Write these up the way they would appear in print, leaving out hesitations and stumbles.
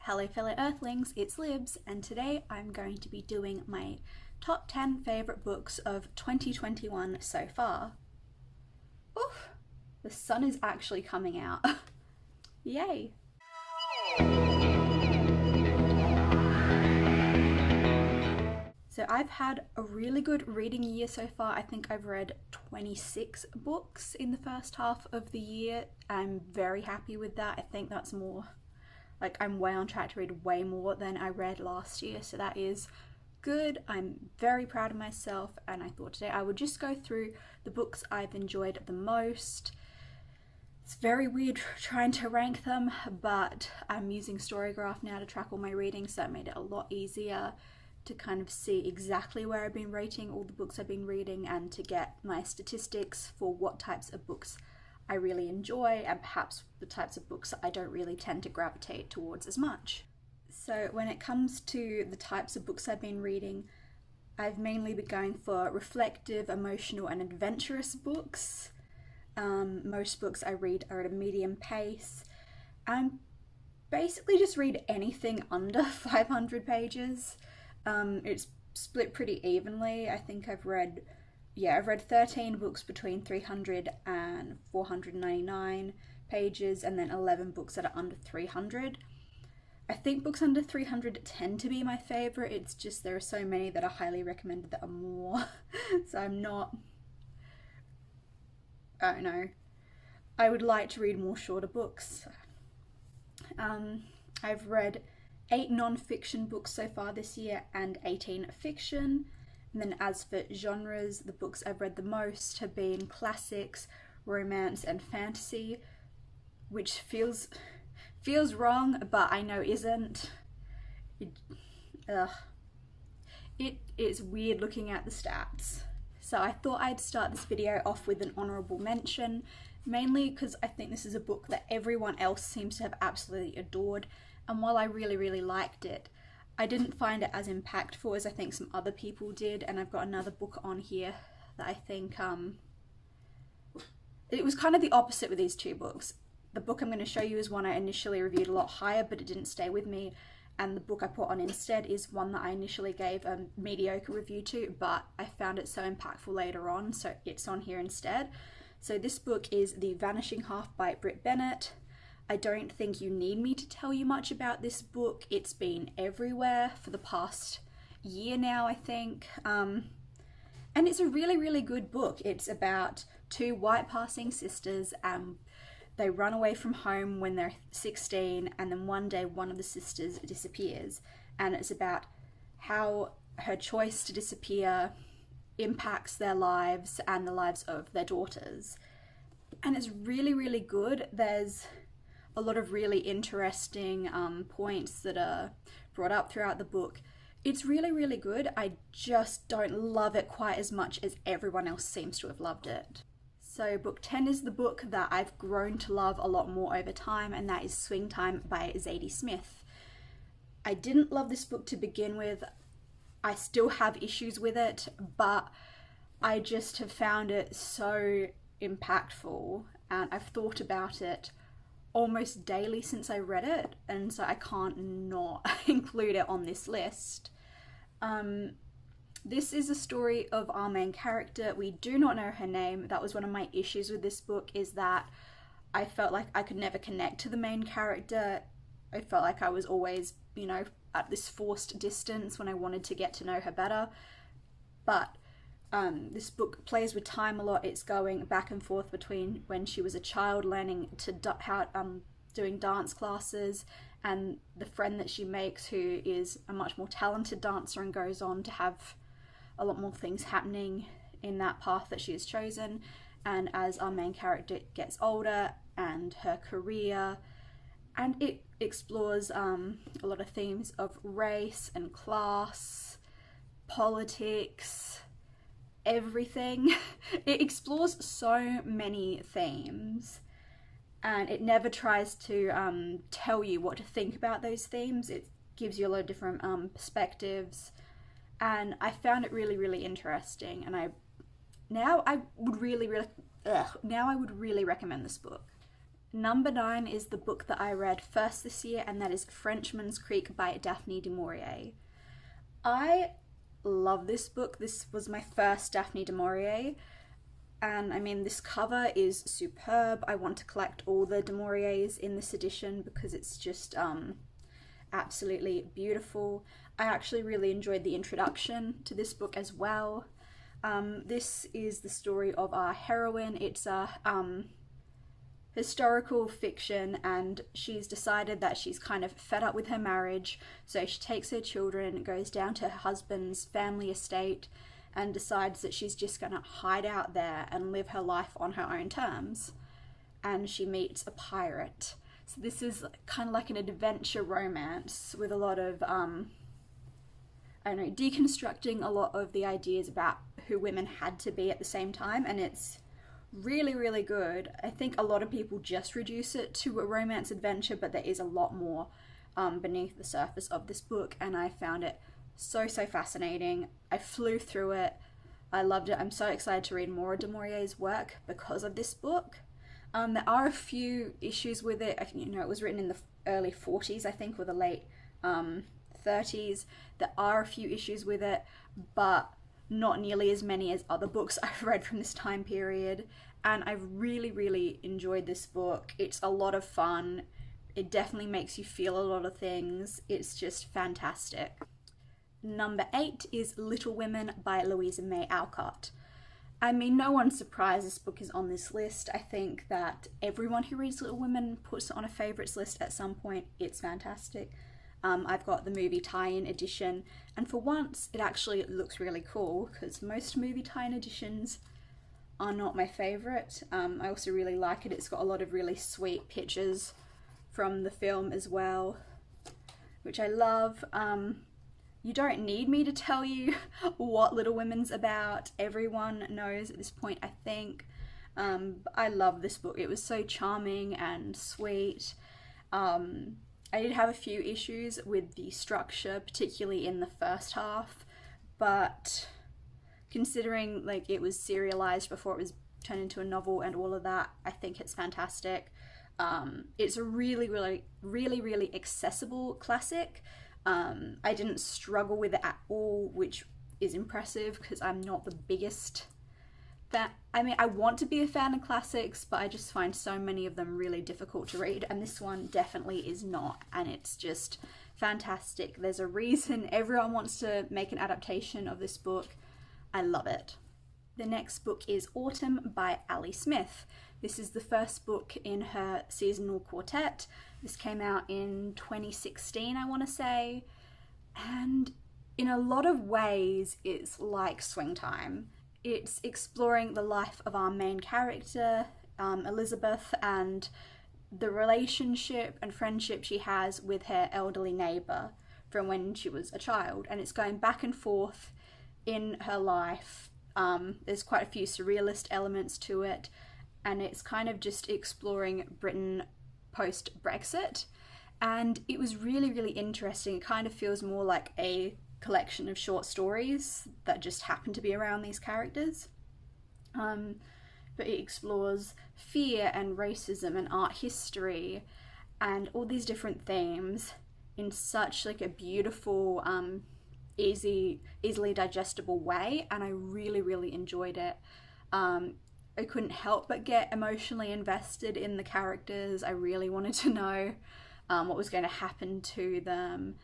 Hello fellow Earthlings, it's Libs, and today I'm going to be doing my top 10 favourite books of 2021 so far. Oof, the sun is actually coming out. Yay! So I've had a really good reading year so far. I think I've read 26 books in the first half of the year. I'm very happy with that. I think that's more, like, I'm way on track to read way more than I read last year, so that is good. I'm very proud of myself, and I thought today I would just go through the books I've enjoyed the most. It's very weird trying to rank them, but I'm using Storygraph now to track all my reading, so that made it a lot easier to kind of see exactly where I've been rating all the books I've been reading and to get my statistics for what types of books I really enjoy and perhaps the types of books that I don't really tend to gravitate towards as much. So when it comes to the types of books I've been reading, I've mainly been going for reflective, emotional and adventurous books. Most books I read are at a medium pace and basically just read anything under 500 pages. It's split pretty evenly. I think I've read 13 books between 300 and 499 pages, and then 11 books that are under 300. I think books under 300 tend to be my favourite. It's just there are so many that are highly recommended that are more. So I don't know. I would like to read more shorter books. I've read 8 non-fiction books so far this year and 18 fiction. And then as for genres, the books I've read the most have been classics, romance and fantasy, which feels wrong, but I know isn't. It is weird looking at the stats. So I thought I'd start this video off with an honourable mention, mainly because I think this is a book that everyone else seems to have absolutely adored, and while I really liked it, I didn't find it as impactful as I think some other people did. And I've got another book on here that I think it was kind of the opposite with these two books. The book I'm going to show you is one I initially reviewed a lot higher, but it didn't stay with me, and the book I put on instead is one that I initially gave a mediocre review to, but I found it so impactful later on, so it's on here instead. So this book is The Vanishing Half by Brit Bennett. I don't think you need me to tell you much about this book. It's been everywhere for the past year now, I think. And it's a really good book. It's about 2 white passing sisters, and they run away from home when they're 16, and then one day one of the sisters disappears. And it's about how her choice to disappear impacts their lives and the lives of their daughters. And it's really good. There's a lot of really interesting points that are brought up throughout the book. It's really good. I just don't love it quite as much as everyone else seems to have loved it. So book 10 is the book that I've grown to love a lot more over time, and that is Swing Time by Zadie Smith. I didn't love this book to begin with. I still have issues with it, but I just have found it so impactful, and I've thought about it almost daily since I read it, and so I can't not include it on this list. This is a story of our main character. We do not know her name. That was one of my issues with this book, is that I felt like I could never connect to the main character. I felt like I was always, at this forced distance when I wanted to get to know her better. But this book plays with time a lot. It's going back and forth between when she was a child learning doing dance classes, and the friend that she makes who is a much more talented dancer and goes on to have a lot more things happening in that path that she has chosen. And as our main character gets older, and her career, and it explores a lot of themes of race and class, politics, everything. It explores so many themes, and it never tries to tell you what to think about those themes. It gives you a lot of different perspectives, and I found it really interesting, and I would really recommend this book. Number 9 is the book that I read first this year, and that is Frenchmans Creek by Daphne du Maurier. I love this book. This was my first Daphne du Maurier, and I mean, this cover is superb. I want to collect all the du Mauriers in this edition because it's just absolutely beautiful. I actually really enjoyed the introduction to this book as well. This is the story of our heroine. It's a historical fiction, and she's decided that she's kind of fed up with her marriage, so she takes her children, goes down to her husband's family estate, and decides that she's just gonna hide out there and live her life on her own terms. And she meets a pirate. So this is kind of like an adventure romance with a lot of deconstructing a lot of the ideas about who women had to be at the same time, and it's really, really good. I think a lot of people just reduce it to a romance adventure, but there is a lot more beneath the surface of this book, and I found it so fascinating. I flew through it. I loved it. I'm so excited to read more of du Maurier's work because of this book. There are a few issues with it. It was written in the early 40s, I think, or the late 30s. There are a few issues with it, but not nearly as many as other books I've read from this time period, and I've really enjoyed this book. It's a lot of fun. It definitely makes you feel a lot of things. It's just fantastic. Number 8 is Little Women by Louisa May Alcott. I mean, no one's surprised this book is on this list. I think that everyone who reads Little Women puts it on a favourites list at some point. It's fantastic. I've got the movie tie-in edition, and for once it actually looks really cool, because most movie tie-in editions are not my favourite. I also really like it. It's got a lot of really sweet pictures from the film as well, which I love. You don't need me to tell you what Little Women's about. Everyone knows at this point, I think. I love this book. It was so charming and sweet. I did have a few issues with the structure, particularly in the first half, but considering like it was serialized before it was turned into a novel and all of that, I think it's fantastic. It's a really accessible classic. I didn't struggle with it at all, which is impressive because I'm not the biggest fan. I mean, I want to be a fan of classics, but I just find so many of them really difficult to read, and this one definitely is not, and it's just fantastic. There's a reason everyone wants to make an adaptation of this book. I love it. The next book is Autumn by Ali Smith. This is the first book in her seasonal quartet. This came out in 2016, I want to say, and in a lot of ways it's like Swing Time. It's exploring the life of our main character, Elizabeth, and the relationship and friendship she has with her elderly neighbour from when she was a child, and it's going back and forth in her life. There's quite a few surrealist elements to it, and it's kind of just exploring Britain post-Brexit, and it was really interesting. It kind of feels more like a collection of short stories that just happen to be around these characters, but it explores fear and racism and art history and all these different themes in such like a beautiful, easily digestible way, and I really enjoyed it. I couldn't help but get emotionally invested in the characters. I really wanted to know what was going to happen to them,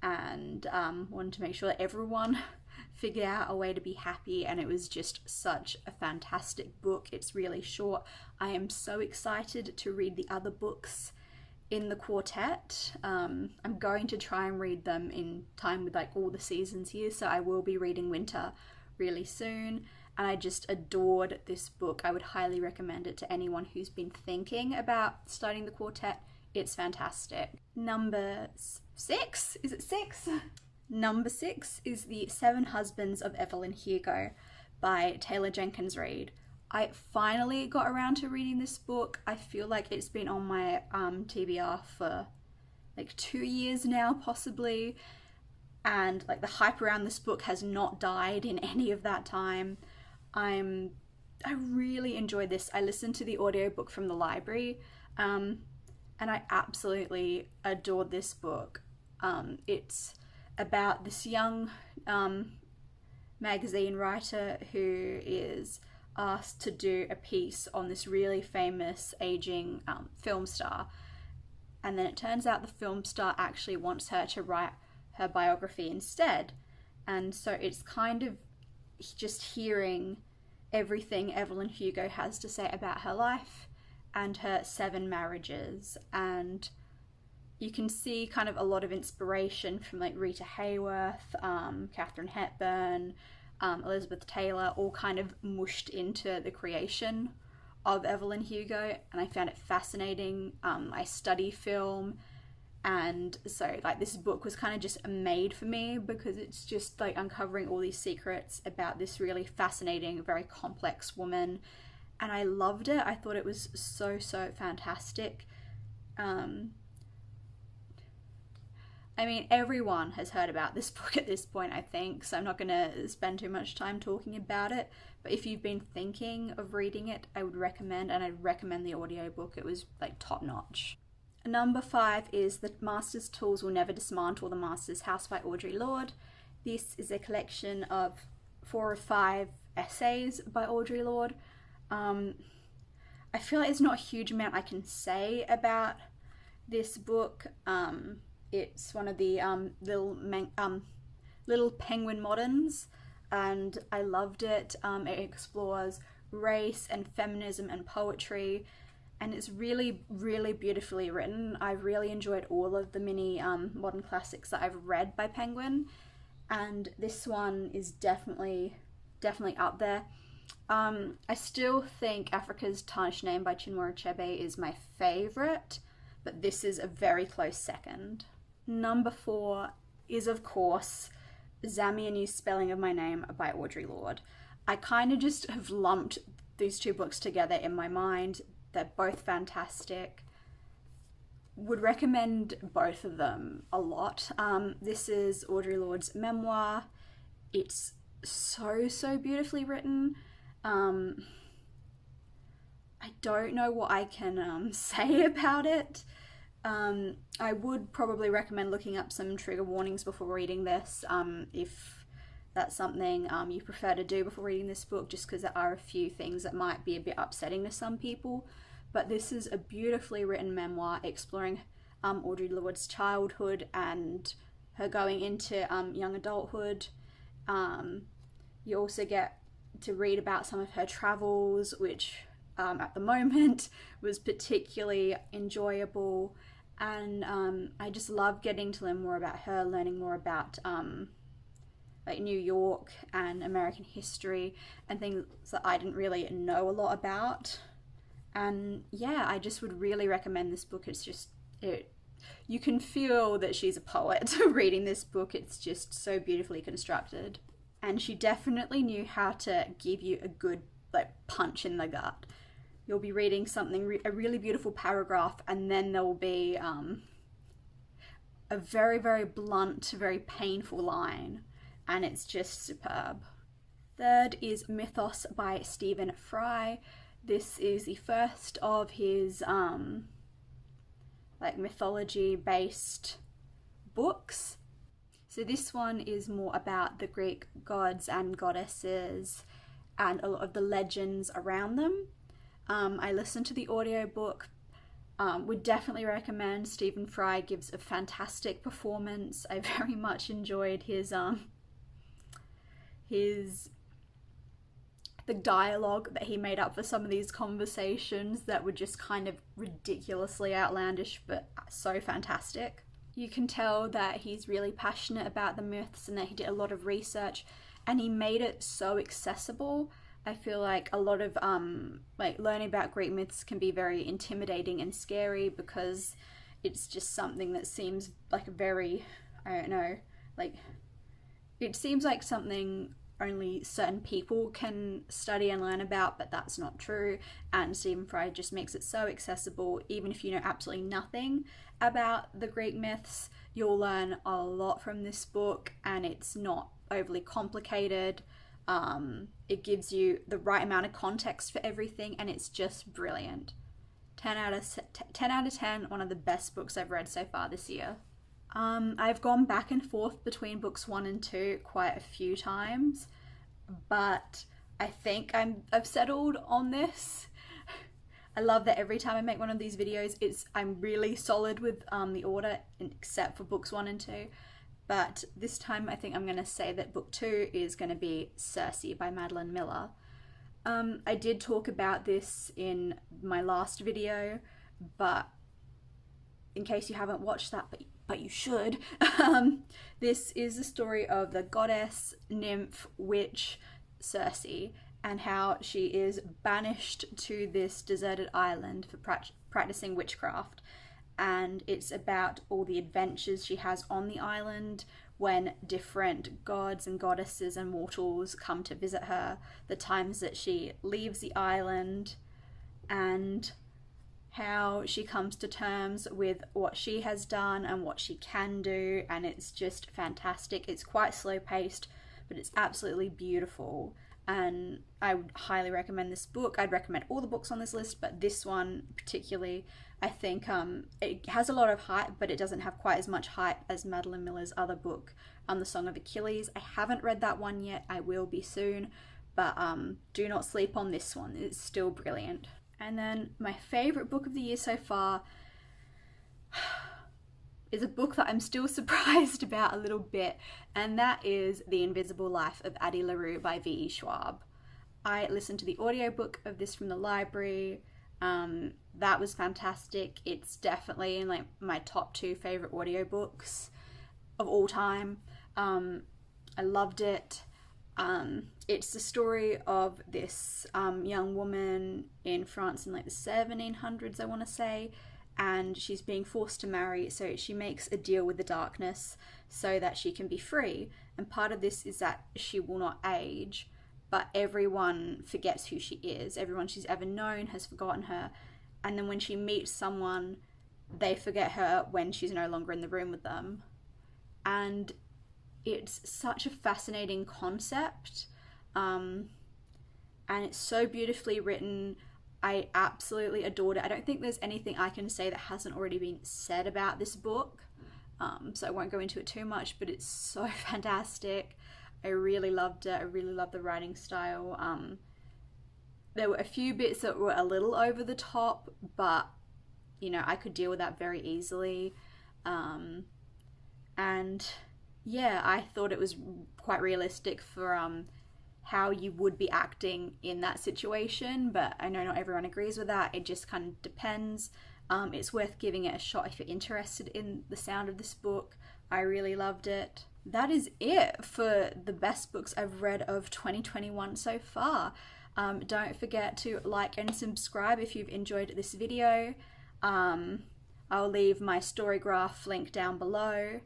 and wanted to make sure that everyone figured out a way to be happy, and it was just such a fantastic book. It's really short. I am so excited to read the other books in the quartet. I'm going to try and read them in time with like all the seasons here, so I will be reading Winter really soon, and I just adored this book. I would highly recommend it to anyone who's been thinking about starting the quartet. It's fantastic. Number 6? Is it 6? Number 6 is The Seven Husbands of Evelyn Hugo by Taylor Jenkins Reid. I finally got around to reading this book. I feel like it's been on my TBR for like 2 years now, possibly, and like the hype around this book has not died in any of that time. I really enjoyed this. I listened to the audiobook from the library And I absolutely adored this book. It's about this young magazine writer who is asked to do a piece on this really famous aging film star. And then it turns out the film star actually wants her to write her biography instead. And so it's kind of just hearing everything Evelyn Hugo has to say about her life and her 7 marriages. And you can see kind of a lot of inspiration from like Rita Hayworth, Katharine Hepburn, Elizabeth Taylor, all kind of mushed into the creation of Evelyn Hugo, and I found it fascinating. I study film, and so like this book was kind of just made for me because it's just like uncovering all these secrets about this really fascinating, very complex woman, and I loved it. I thought it was so fantastic. I mean, everyone has heard about this book at this point, I think, so I'm not going to spend too much time talking about it. But if you've been thinking of reading it, I would recommend, and I'd recommend the audiobook. It was like top notch. Number 5 is The Master's Tools Will Never Dismantle the Master's House by Audrey Lord. This is a collection of 4 or 5 essays by Audrey Lord. I feel like there's not a huge amount I can say about this book. It's one of the little penguin moderns, and I loved it. It explores race and feminism and poetry, and it's really beautifully written. I really enjoyed all of the mini modern classics that I've read by Penguin, and this one is definitely up there. I still think Africa's Tarnished Name by Chinua Achebe is my favourite, but this is a very close second. Number 4 is, of course, Zammy, A New Spelling of My Name by Audrey Lord. I kind of just have lumped these 2 books together in my mind. They're both fantastic. Would recommend both of them a lot. This is Audrey Lord's memoir. It's so beautifully written. I don't know what I can say about it. I would probably recommend looking up some trigger warnings before reading this, if that's something you prefer to do before reading this book, just because there are a few things that might be a bit upsetting to some people. But this is a beautifully written memoir exploring Audrey Lord's childhood and her going into young adulthood. You also get to read about some of her travels, which at the moment was particularly enjoyable. And I just love getting to learn more about her, learning more about like New York and American history and things that I didn't really know a lot about. And yeah, I just would really recommend this book. It's just, you can feel that she's a poet reading this book. It's just so beautifully constructed. And she definitely knew how to give you a good like punch in the gut. You'll be reading something, a really beautiful paragraph, and then there will be a very blunt, very painful line, and it's just superb. Third is Mythos by Stephen Fry. This is the first of his like mythology-based books. So this one is more about the Greek gods and goddesses and a lot of the legends around them. I listened to the audiobook. Would definitely recommend. Stephen Fry gives a fantastic performance. I very much enjoyed the dialogue that he made up for some of these conversations that were just kind of ridiculously outlandish, but so fantastic. You can tell that he's really passionate about the myths and that he did a lot of research, and he made it so accessible. I feel like a lot of like learning about Greek myths can be very intimidating and scary because it's just something that seems like a very, I don't know, like it seems like something only certain people can study and learn about, but that's not true. And Stephen Fry just makes it so accessible. Even if you know absolutely nothing about the Greek myths, you'll learn a lot from this book, and it's not overly complicated. It gives you the right amount of context for everything, and it's just brilliant. 10 out of 10, one of the best books I've read so far this year. I've gone back and forth between books 1 and 2 quite a few times, but I think I've settled on this. I love that every time I make one of these videos, I'm really solid with the order, except for books 1 and 2. But this time I think I'm going to say that book 2 is going to be Circe by Madeline Miller. I did talk about this in my last video, but in case you haven't watched that, but you should, this is the story of the goddess, nymph, witch, Circe, and how she is banished to this deserted island for practicing witchcraft. And it's about all the adventures she has on the island when different gods and goddesses and mortals come to visit her, the times that she leaves the island, and how she comes to terms with what she has done and what she can do. And it's just fantastic. It's quite slow paced, but it's absolutely beautiful, and I would highly recommend this book. I'd recommend all the books on this list, but this one particularly, I think it has a lot of hype, but it doesn't have quite as much hype as Madeline Miller's other book, The Song of Achilles. I haven't read that one yet. I will be soon, but do not sleep on this one. It's still brilliant. And then my favourite book of the year so far is a book that I'm still surprised about a little bit, and that is The Invisible Life of Addie LaRue by V.E. Schwab. I listened to the audiobook of this from the library. That was fantastic. It's definitely in like my top 2 favourite audiobooks of all time. I loved it. It's the story of this young woman in France in like the 1700s, I want to say, and she's being forced to marry, so she makes a deal with the darkness so that she can be free. And part of this is that she will not age, but everyone forgets who she is. Everyone she's ever known has forgotten her, and then when she meets someone, they forget her when she's no longer in the room with them. And it's such a fascinating concept, and it's so beautifully written. I absolutely adored it. I don't think there's anything I can say that hasn't already been said about this book, so I won't go into it too much, but it's so fantastic. I really loved it. I really loved the writing style. There were a few bits that were a little over the top, but you know, I could deal with that very easily. And yeah, I thought it was quite realistic for how you would be acting in that situation, but I know not everyone agrees with that. It just kind of depends. It's worth giving it a shot if you're interested in the sound of this book. I really loved it. That is it for the best books I've read of 2021 so far. Don't forget to like and subscribe if you've enjoyed this video. I'll leave my Storygraph link down below.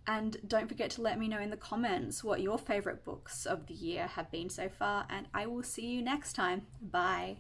And don't forget to let me know in the comments what your favourite books of the year have been so far, and I will see you next time. Bye.